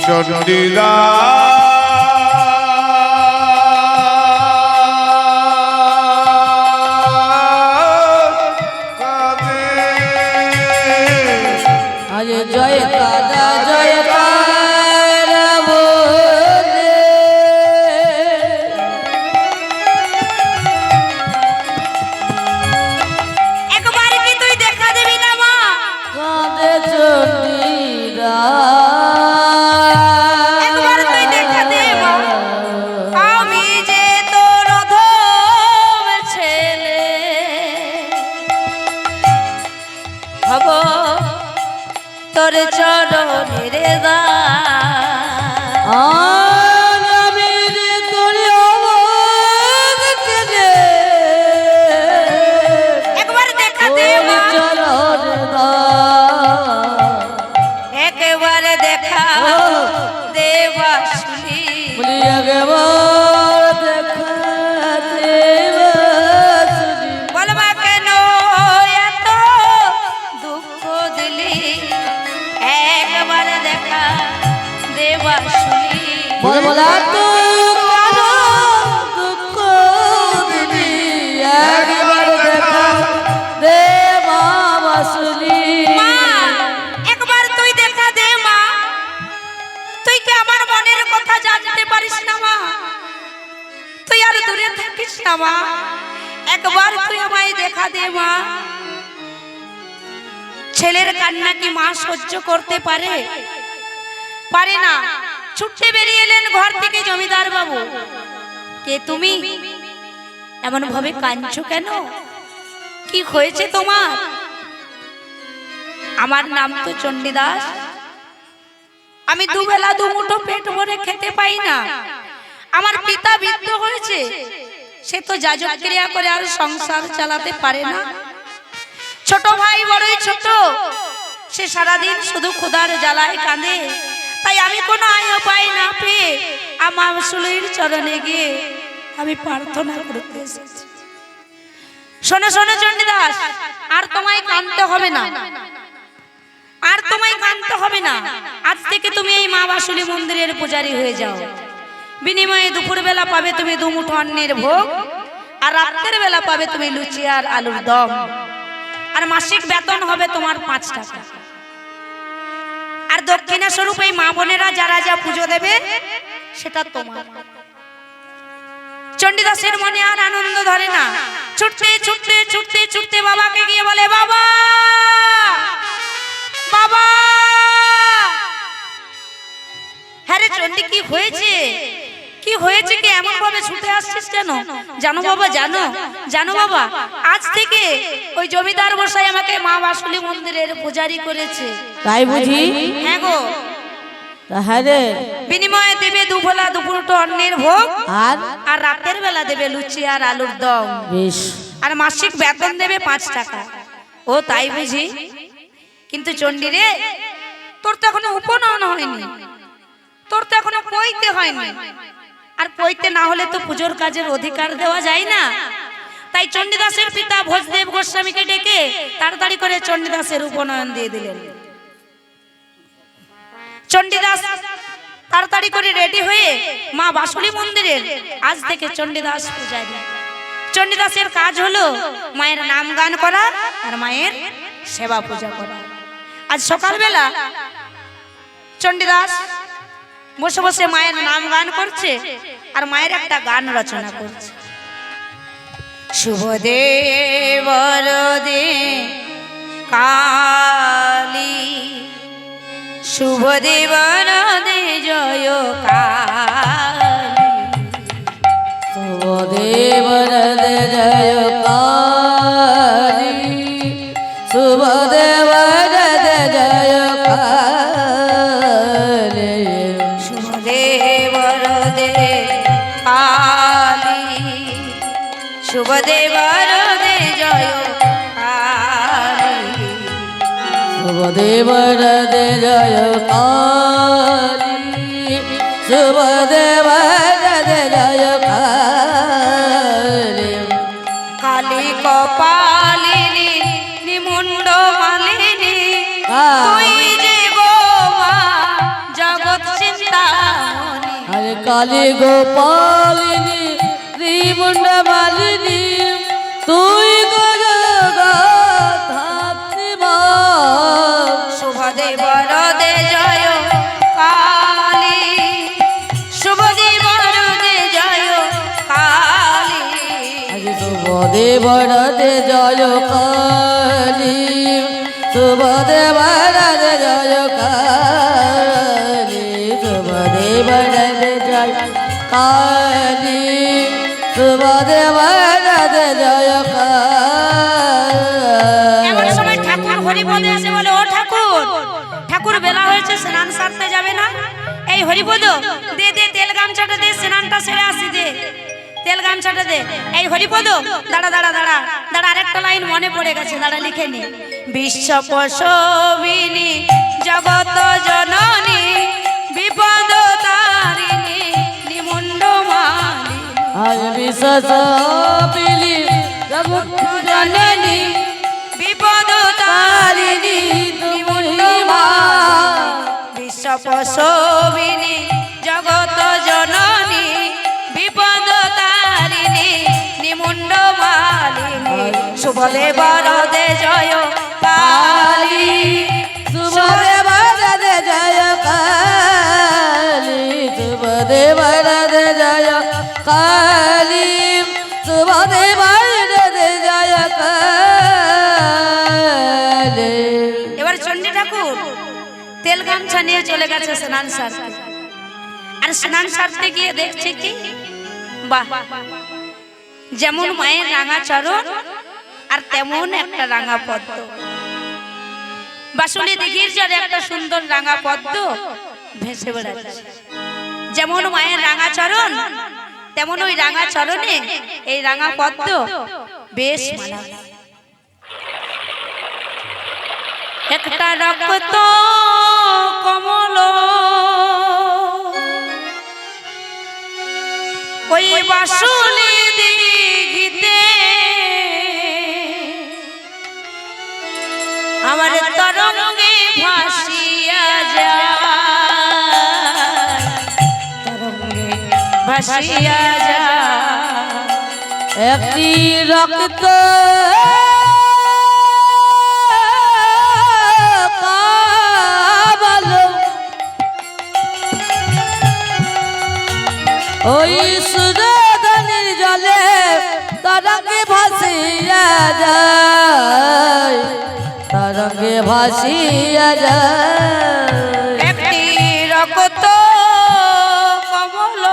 চন্ডিদা জয় কাদা জয় একবার কি তুই দেখা দিবি না মা? কাঁদে চন্ডিদা একবার তুই দেখা দে মা। আমি যে তোর অধম ছেলে হব তোর চরণের দান। আমি রে তোরে অবাক কেদে একবার দেখা দে মা। চরণ দা একেবারে দেখা দেবাসুলি বলি একবার দেখা দেবাসুলি বলবা কেন এত দুঃখ দিলি? একবারে দেখা দেবাসুলি বলা তো কেন দুঃখ দিলি একবার দেখা দেবাসুলি মা একবার তুই দেখা দে মা। তুই কি আমার মনের কথা জানতে পারিস না মা? তুই আর দূরে থাকিস না মা। একবার তুই আমায় দেখা দে মা। ছেলের কান্না কি মা সহ্য করতে পারে? পারে না। ছুটতে বেরিয়ে এলেন ঘর থেকে জমিদার বাবু। কে তুমি? এমন ভাবে কাঁদছো কেন? কি হয়েছে তোমার? আমার নাম তো চণ্ডীদাস। আমি দুবেলা দুমুঠো পেট ভরে খেতে পাই না। আমার পিতা বৃদ্ধ হয়েছে, সে তো যাজক ক্রিয়া করে আর সংসার চালাতে পারে না। ছোট ভাই বড়ই ছোট, সে সারাদিন শুধু ক্ষুধার জ্বালায় কাঁদে। তাই আমি কোনো আয় পাই না পেয়ে আমার শুলির চরণে গিয়ে আমি প্রার্থনা করতে এসেছি। শোনো শোনো চণ্ডীদাস, আর তোমায় কাঁদতে হবে না, আর তোমায় কাঁদতে হবে না। আজ থেকে তুমি এই মা বাসুলি মন্দিরের পূজারী হয়ে যাও। বিনিময়ে দুপুরবেলা পাবে তুমি দুমুঠো অন্নের ভোগ, আর রাতের বেলা পাবে তুমি লুচি আর আলুর দম। আর মাসিক বেতন হবে তোমার 5 টাকা। আর দক্ষিণা স্বরূপ এই মা বোনেরা যারা যা পুজো দেবে সেটা তোমার। চণ্ডীদাসের মনে আর আনন্দ ধরে না। ছুটতে ছুটতে ছুটতে ছুটতে বাবাকে গিয়ে বলে, বাবা বাবা। হ্যাঁ রে চণ্ডী, কি হয়েছে? কি হয়েছে? কি এমন ভাবে ছুটে আসছিস কেন? জানো বাবা, জানো জানো বাবা, আজ থেকে ওই জমিদার মশাই আমাকে মা বাসুলি মন্দিরের পূজারি করেছে। তাই বুঝি? হ্যাঁ গো। হ্যাঁ রে। বিনিময়ে দেবে দুবেলা দুপুরটো অন্নের ভোগ, আর আর রাতের বেলা দেবে লুচি আর আলুর দম। বেশ। আর মাসিক বেতন দেবে 5 টাকা। ও তাই বুঝি? কিন্তু চণ্ডী রে, তোর তো এখনো উপনয়ন হয়নি, তোর তো এখনো পৈতে হয়নি। আর পৈতে না হলে তো পুজোর কাজের অধিকার দেওয়া যায় না। তাই চণ্ডীদাসের পিতা ভোজদেব গোস্বামীকে ডেকে তাড়াতাড়ি করে চণ্ডীদাসের উপনয়ন দিয়ে দিলেন। চণ্ডীদাস তাড়াতাড়ি করে রেডি হয়ে মা বাসুলি মন্দিরের আজ থেকে চণ্ডীদাস পূজারী। চণ্ডীদাসের কাজ হলো মায়ের নাম গান করা আর মায়ের সেবা পূজা করা। আজ সকালবেলা চণ্ডীদাস বসে বসে মায়ের নাম গান করছে আর মায়ের একটা গান রচনা করছে। শুভদেব বরদে কালী, শুভদেব বরদে জয় কালী, শুভদেব বরদে জয় কালী, শুভদেব বরদে জয় কালী, শুভদেব বরদে কালী, শুভদেব বরদে জয় কালী। শুভদেব রাধে জয় কালী শুভদেব রাধে জয় কালী কালী কপালিনী নিমুণ্ড মালিনী তুই যে গো মা জগৎ চিন্তামণি। আরে কালী গোপালিনী ত্রিমুণ্ড মালিনী তুই গো জগদ্ধাত্রী মা। শুভদেব রাধে জয় কালী শুভদেব রাধে জয় কালী। আরে শুভদেব রাধে জয় কালী শুভদেব রাধে জয় কালী শুভদেব রাধে জয় কালী শুভদেব রাধে জয় এমন কালী। সময় ঠাকুর হরিপদ এসে বলে, ও ঠাকুর, ঠাকুর বেলা হয়েছে, স্নান সারতে যাবে না? এই হরিপদ দে দে তেল গামছাটা দে, স্নানটা সেরে আসি দে, তেল গামছাটা দে। এই হরিপদ দাঁড়া দাঁড়া দাঁড়া দাঁড়া, আরেকটা লাইন মনে পড়ে গেছে, দাঁড়া লিখে নি। বিশ্ব প্রসবিনী জগত জননী বিপদ তারিণী নিমুণ্ড মালিনী। আজ বিশ্বাস পিলি জগৎ জননী বিপদ তারিণী নিমুণ্ড মা। বিশ্ব প্রসবিনী জগত জননী বিপদ তারিণী নিমুণ্ড মালিনী। শুভদেব রাধে জয় কালী শুভদেব রাধে জয় কালী শুভদেব রাধে জয় কালী শুভদেব রাধে জয় কালী। এবার চণ্ডী ঠাকুর তেল গামছা নিয়ে চলে গেছে স্নান সারতে। আর স্নান সারতে গিয়ে দেখছে কি, বাহ, যেমন মায়ের রাঙা চরণ আর তেমন একটা রাঙা পদ্ম। বাসুলি দিঘির জলে একটা সুন্দর রাঙা পদ্ম ভেসে বেড়াচ্ছে। যেমন মায়ের রাঙা চরণ তেমন ওই রাঙা চরণে এই রাঙা পদ্ম বেশ মানায়। একটা রক্ত কমল ওই বাসুলি দিঘিতে আমার তরঙ্গে ভাসিয়া যায়, তরঙ্গে ভাসিয়া যায়। একটি রক্ত কাবালো ওই সুরধনির জলে তরঙ্গে ভাসিয়া যায়, তরঙ্গে ভাসিয়া যায়। একটি রক্ত কমল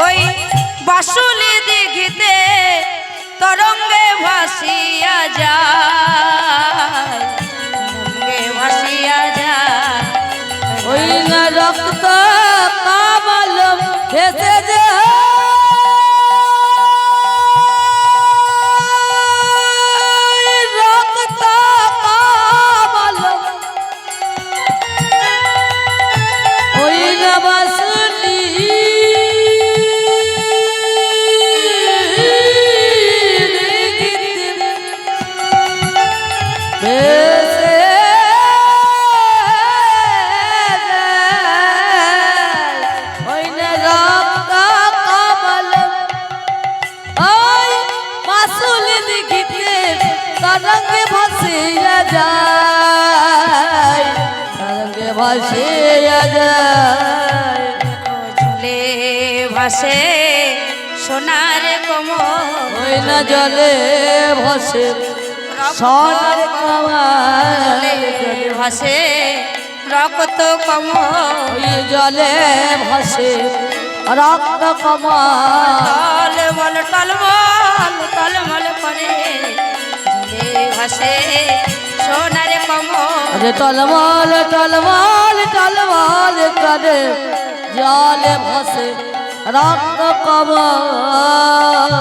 ওই বাসুলি দিঘিতে তরঙ্গে ভাসিয়া যায়, তরঙ্গে ভাসিয়া যায়। ওই না রক্ত কামাল ভেসে যায় রক্ত কামাল ওই না বাসুলি ভেসে ওই না রক্ত কামাল ওই বাসুলি দিঘিতে তরঙ্গে ভাসিয়া যায়, তরঙ্গে ভাসিয়া যায়। জলে ভাসে সোনার কমল ওই না জলে ভাসে সোনার কমল জলে ভাসে রক্ত কমল ওই জলে ভাসে রক্ত কমল টলমল টলমল টলমল করে জলে ভাসে সোনার কমল আরে টলমল টলমল টলমল করে জলে ভাসে রক্ত কমল